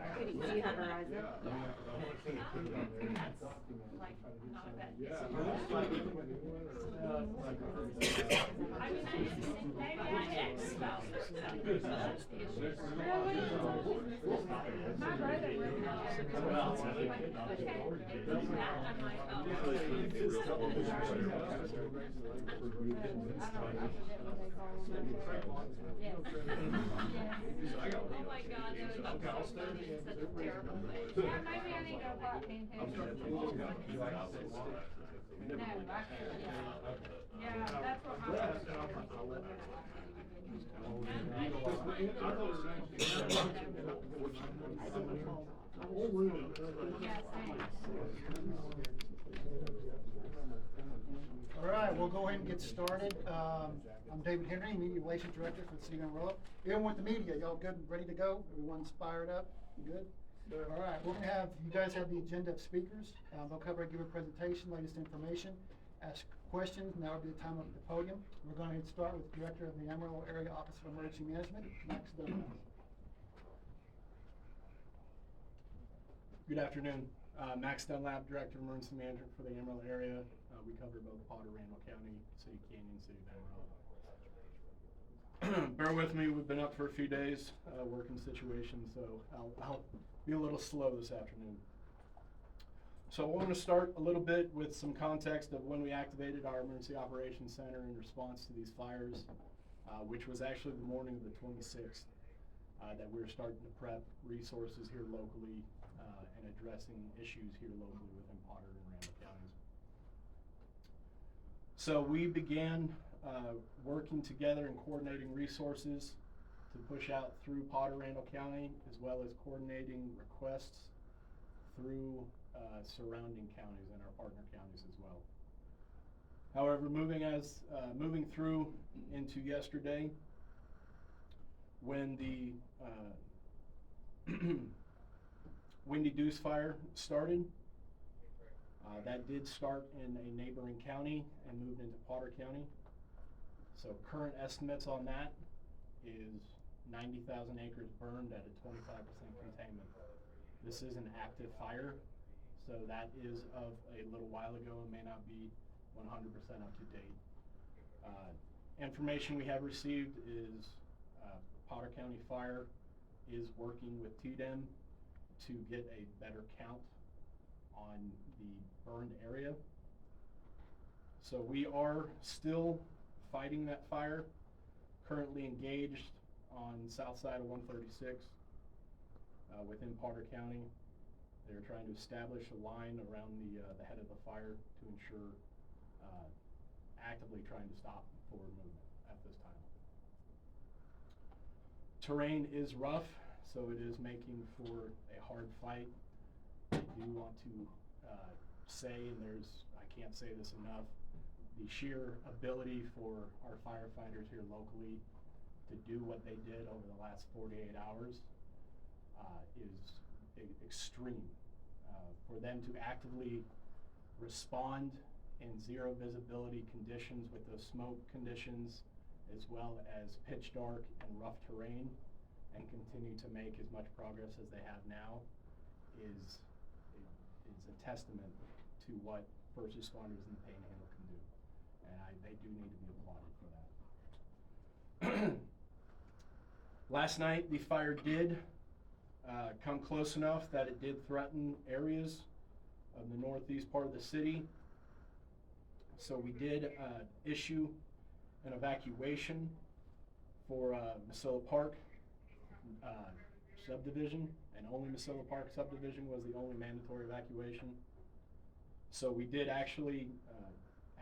Do you have Verizon? Like, not a bad. Yeah. I mean, maybe I text about it. My brother would know. That I'm like, oh. Yes. Oh my God, that would be so funny in such a terrible way. Yeah, maybe I need to go buy pancakes. No, I can't. Yeah, that's what my husband All right, we'll go ahead and get started. I'm David Henry, Media Relations Director for the City of Amarillo. Even with the media, y'all good and ready to go? Everyone's fired up? You good? All right, we're gonna have, you guys have the agenda of speakers. They'll cover, give a presentation, latest information, ask questions, and that will be the time up at the podium. We're going to start with Director of the Amarillo Area Office of Emergency Management, Max Dunlap. Good afternoon. Max Dunlap, Director of Emergency Management for the Amarillo area. We cover both Potter, Randall County, City of Canyon, City of Amarillo. Bear with me, we've been up for a few days, working situations, so I'll be a little slow this afternoon. So I want to start a little bit with some context of when we activated our Emergency Operations Center in response to these fires, which was actually the morning of the 26th, that we were starting to prep resources here locally and addressing issues here locally within Potter and Randall counties. So we began working together and coordinating resources to push out through Potter, Randall County, as well as coordinating requests through surrounding counties and our partner counties as well. However, moving through into yesterday, when the Windy Deuce fire started, that did start in a neighboring county and moved into Potter County. So current estimates on that is 90,000 acres burned at a 25% containment. This is an active fire, so that is of a little while ago and may not be 100% up to date. Information we have received is Potter County Fire is working with TDEM to get a better count on the burned area. So we are still fighting that fire, currently engaged on the south side of 136 within Potter County. They're trying to establish a line around the head of the fire to ensure actively trying to stop forward movement at this time. Terrain is rough, so it is making for a hard fight. I do want to say, and I can't say this enough, the sheer ability for our firefighters here locally to do what they did over the last 48 hours is extreme. For them to actively respond in zero visibility conditions with those smoke conditions, as well as pitch dark and rough terrain, and continue to make as much progress as they have now is a testament to what first responders in the Panhandle can do. And they do need to be applauded for that. Last night, the fire did come close enough that it did threaten areas of the northeast part of the city. So we did issue an evacuation for Masilla Park subdivision, and only Masilla Park subdivision was the only mandatory evacuation. So we did actually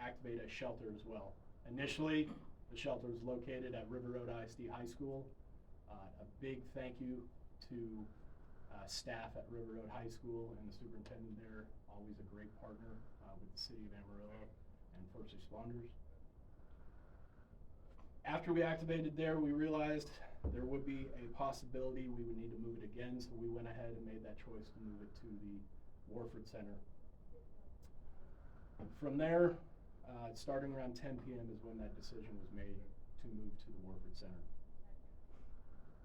activate a shelter as well. Initially, the shelter is located at River Road ISD High School. A big thank you to staff at River Road High School and the superintendent there, always a great partner with the city of Amarillo and first responders. After we activated there, we realized there would be a possibility we would need to move it again, so we went ahead and made that choice to move it to the Warford Center. From there, starting around 10 p.m. is when that decision was made to move to the Warford Center.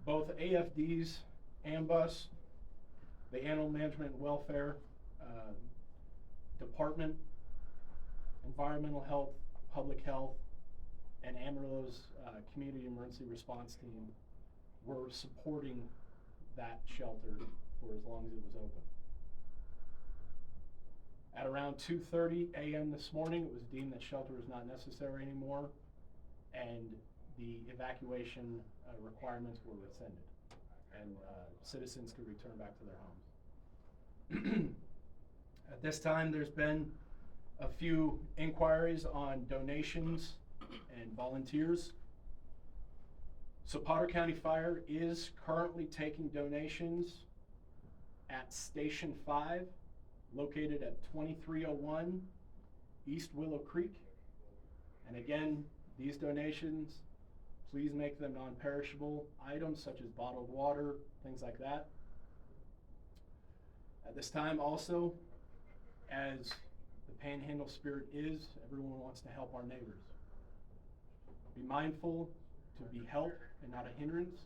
Both AFDs, AMBUS, the Animal Management and Welfare Department, Environmental Health, Public Health, and Amarillo's Community Emergency Response Team were supporting that shelter for as long as it was open. At around 2:30 a.m. this morning, it was deemed that shelter was not necessary anymore, and the evacuation requirements were rescinded, and citizens could return back to their homes. At this time, there's been a few inquiries on donations and volunteers. So Potter County Fire is currently taking donations at Station 5, located at 2301 East Willow Creek. And again, these donations, please make them non-perishable items such as bottled water, things like that. At this time also, as the Panhandle spirit is, everyone wants to help our neighbors. Be mindful to be help and not a hindrance.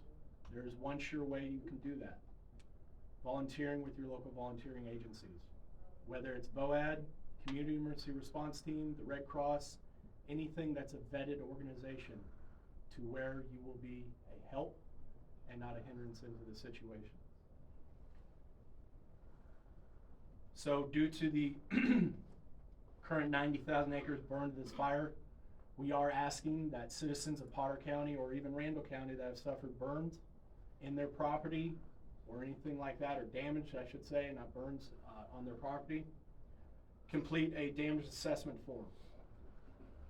There is one sure way you can do that. Volunteering with your local volunteering agencies. Whether it's BOAD, Community Emergency Response Team, the Red Cross, anything that's a vetted organization to where you will be a help and not a hindrance into the situation. So due to the current 90,000 acres burned in this fire, we are asking that citizens of Potter County or even Randall County that have suffered burns in their property or anything like that, or damage, I should say, not burns on their property, complete a damage assessment form.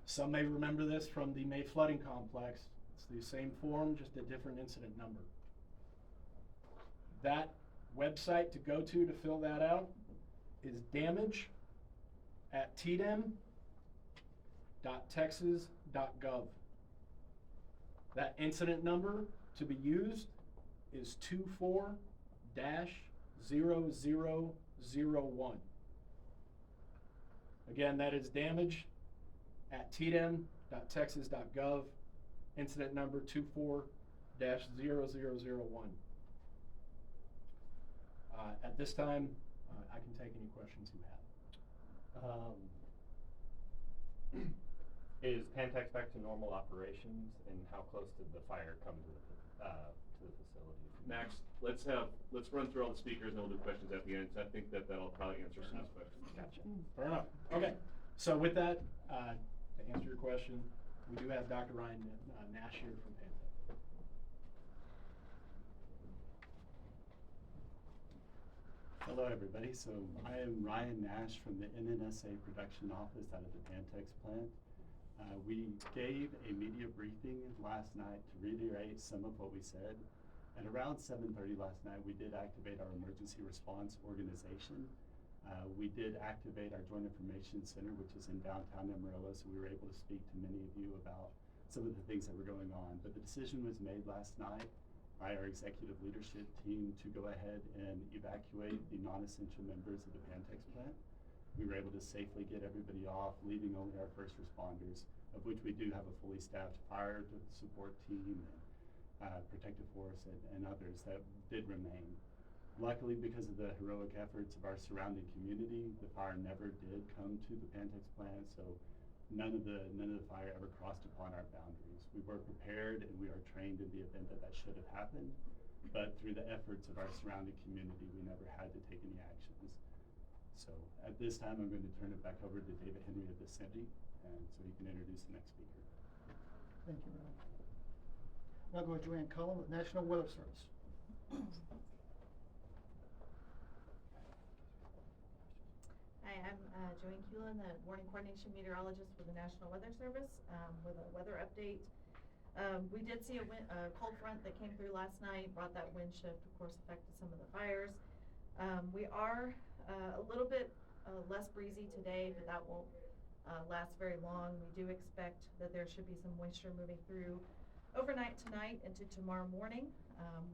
Some may remember this from the May flooding complex. It's the same form, just a different incident number. That website to go to fill that out is damage@tdem.texas.gov. That incident number to be used is 24-0001. Again, that is damage@tdem.texas.gov, incident number 24-0001. At this time, I can take any questions you have. Is Pantex back to normal operations, and how close did the fire come to the facility? Max, let's run through all the speakers and we'll do questions at the end. So I think that'll probably answer some of those questions. Gotcha. Fair enough. Okay. So with that, to answer your question, we do have Dr. Ryan Nash here from Pantex. Hello everybody, so I am Ryan Nash from the NNSA production office out of the Pantex plant. We gave a media briefing last night to reiterate some of what we said. At around 7:30 last night, we did activate our emergency response organization. We did activate our Joint Information Center, which is in downtown Amarillo, so we were able to speak to many of you about some of the things that were going on. But the decision was made last night by our executive leadership team to go ahead and evacuate the non-essential members of the Pantex plant. We were able to safely get everybody off, leaving only our first responders, of which we do have a fully staffed fire support team and protective force and others that did remain. Luckily, because of the heroic efforts of our surrounding community, the fire never did come to the Pantex plant, so none of the fire ever crossed upon our boundaries. We were prepared and we are trained in the event that should have happened, but through the efforts of our surrounding community, we never had to take any actions. So at this time, I'm going to turn it back over to David Henry of the city, and so he can introduce the next speaker. Thank you, Ryan. Now go to Joanne Cullen with National Weather Service. Hi, I'm Joanne Cullen, the Warning Coordination Meteorologist for the National Weather Service, with a weather update. We did see a cold front that came through last night, brought that wind shift, of course, affected some of the fires. We are a little bit less breezy today, but that won't last very long. We do expect that there should be some moisture moving through overnight tonight into tomorrow morning.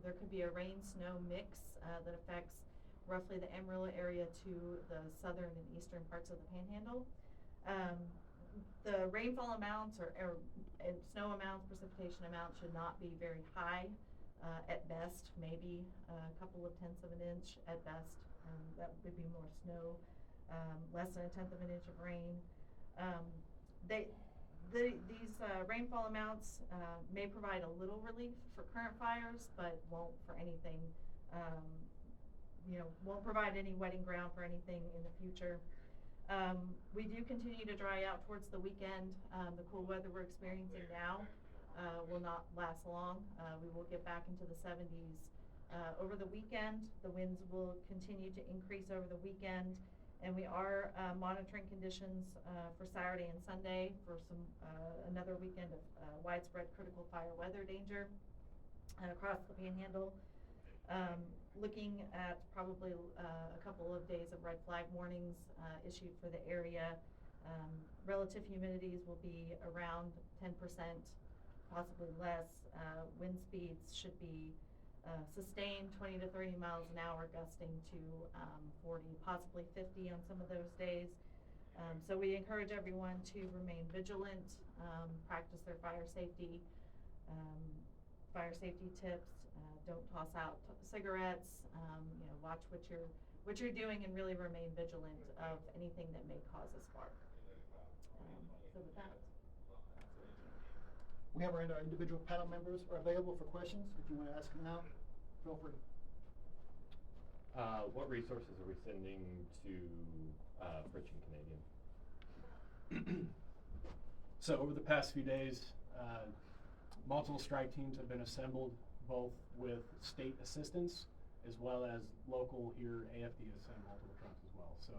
There could be a rain-snow mix that affects roughly the Amarillo area to the southern and eastern parts of the Panhandle. The rainfall amounts and snow amounts, precipitation amounts should not be very high at best, maybe a couple of tenths of an inch at best. That would be more snow, less than a tenth of an inch of rain. These rainfall amounts may provide a little relief for current fires, but won't for anything, won't provide any wetting ground for anything in the future. We do continue to dry out towards the weekend. The cool weather we're experiencing now will not last long. We will get back into the 70s over the weekend. The winds will continue to increase over the weekend, and we are monitoring conditions for Saturday and Sunday for another weekend of widespread critical fire weather danger across the Panhandle. Looking at probably a couple of days of red flag warnings issued for the area. Relative humidities will be around 10%, possibly less. Wind speeds should be sustained 20 to 30 miles an hour, gusting to 40, possibly 50 on some of those days. So we encourage everyone to remain vigilant, practice their fire safety tips. Don't toss out cigarettes. Watch what you're doing, and really remain vigilant of anything that may cause a spark. So with that, We have our individual panel members are available for questions. If you want to ask them now, feel free. What resources are we sending to Fritch and Canadian? So over the past few days, multiple strike teams have been assembled, both with state assistance as well as local here. AFD has sent multiple trucks as well. So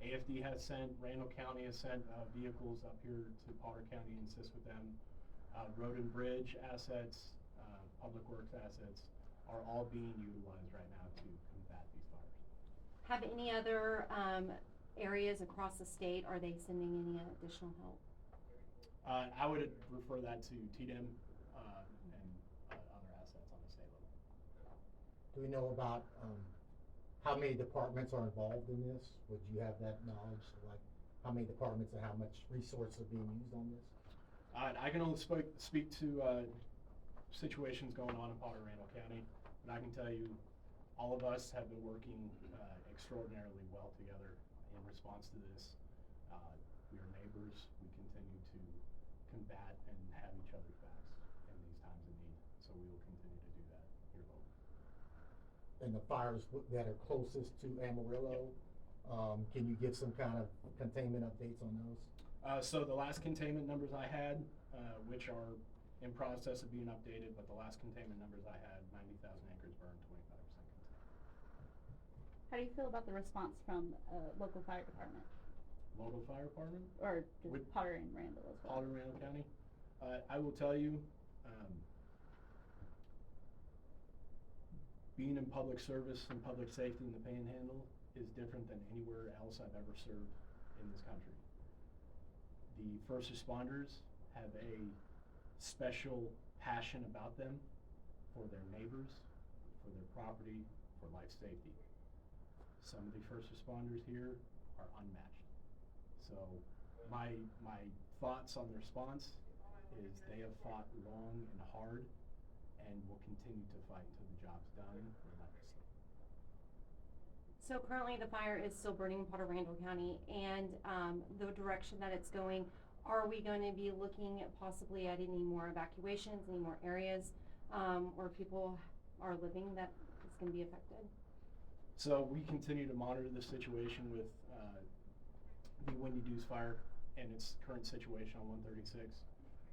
AFD has sent, Randall County has sent vehicles up here to Potter County and assist with them. Road and bridge assets, public works assets are all being utilized right now to combat these fires. Have any other areas across the state, are they sending any additional help? I would refer that to TDEM and other assets on the state level. Do we know about how many departments are involved in this? Would you have that knowledge, like how many departments and how much resources are being used on this? I can only speak to situations going on in Potter Randall County, but I can tell you all of us have been working extraordinarily well together in response to this. We are neighbors. We continue to combat and have each other's backs in these times of need. So we will continue to do that here locally. And the fires that are closest to Amarillo, can you give some kind of containment updates on those? So the last containment numbers I had, which are in process of being updated, but the last containment numbers I had, 90,000 acres burned, 25% contained. How do you feel about the response from local fire department? Local fire department? Or just With Potter and Randall as well? Potter and Randall County. I will tell you, being in public service and public safety in the Panhandle is different than anywhere else I've ever served in this country. The first responders have a special passion about them for their neighbors, for their property, for life safety. Some of the first responders here are unmatched. So my thoughts on the response is they have fought long and hard and will continue to fight until the job's done relentlessly. So currently the fire is still burning in Potter Randall County, and the direction that it's going, are we going to be looking at possibly at any more evacuations, any more areas where people are living that is going to be affected? So we continue to monitor the situation with the Windy Deuce fire and its current situation on 136.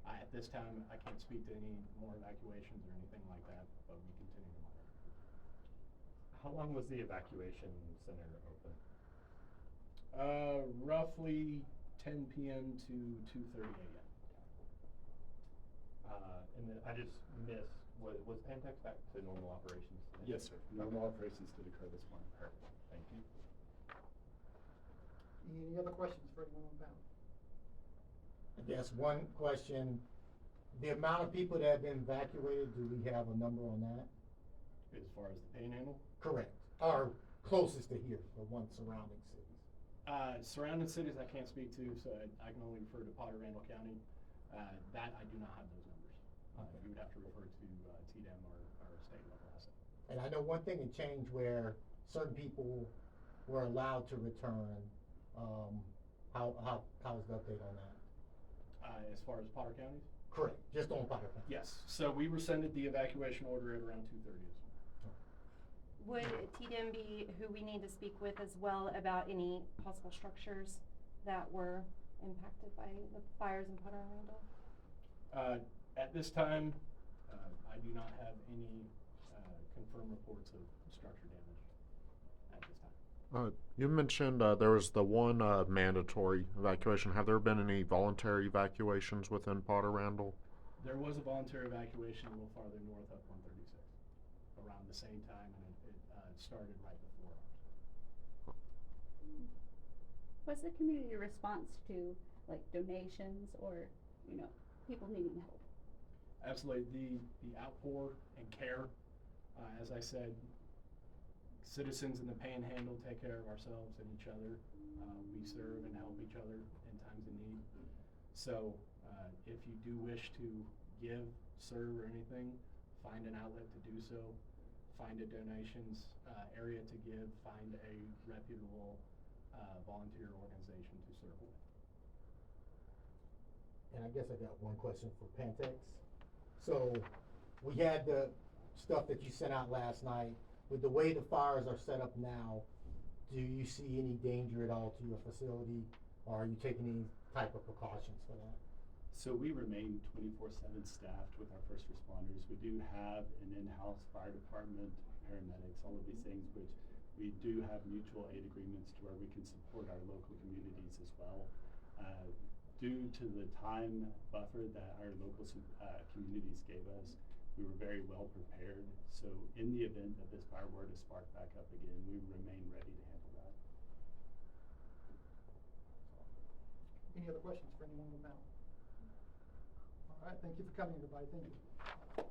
At this time, I can't speak to any more evacuations or anything like that, but we continue to monitor. How long was the evacuation center open? Roughly 10 p.m. to 2:30 a.m. And then I just missed, was Pantex back to normal operations today? Yes, sir. Normal operations did occur this morning. Perfect, thank you. Any other questions for anyone on panel? I guess one question, the amount of people that have been evacuated, do we have a number on that? As far as the Panhandle? Correct, or closest to here, the one surrounding cities. Surrounding cities I can't speak to, so I can only refer to Potter Randall County. That I do not have those numbers. Okay. You would have to refer to TDEM or state level asset. And I know one thing had changed where certain people were allowed to return. How's the update on that? As far as Potter County? Correct, just on Potter County. Yes, so we rescinded the evacuation order at around 2:30 this morning. Would TDM be who we need to speak with as well about any possible structures that were impacted by the fires in Potter and Randall? At this time, I do not have any confirmed reports of structure damage at this time. You mentioned there was the one mandatory evacuation. Have there been any voluntary evacuations within Potter Randall? There was a voluntary evacuation a little farther north up 136 around the same time, and it started right before ours. What's the community response to, like, donations or, people needing help? Absolutely, the outpour and care, as I said, citizens in the Panhandle take care of ourselves and each other. We serve and help each other in times of need. So if you do wish to give, serve, or anything, find an outlet to do so. Find a donations area to give. Find a reputable volunteer organization to serve with. And I guess I got one question for Pantex. So we had the stuff that you sent out last night. With the way the fires are set up now, do you see any danger at all to your facility, or are you taking any type of precautions for that? So we remain 24/7 staffed with our first responders. We do have an in-house fire department, paramedics, all of these things, which we do have mutual aid agreements to where we can support our local communities as well. Due to the time buffer that our local communities gave us, we were very well prepared. So in the event that this fire were to spark back up again, we remain ready to handle that. Any other questions for anyone on the panel? All right, thank you for coming, everybody. Thank you.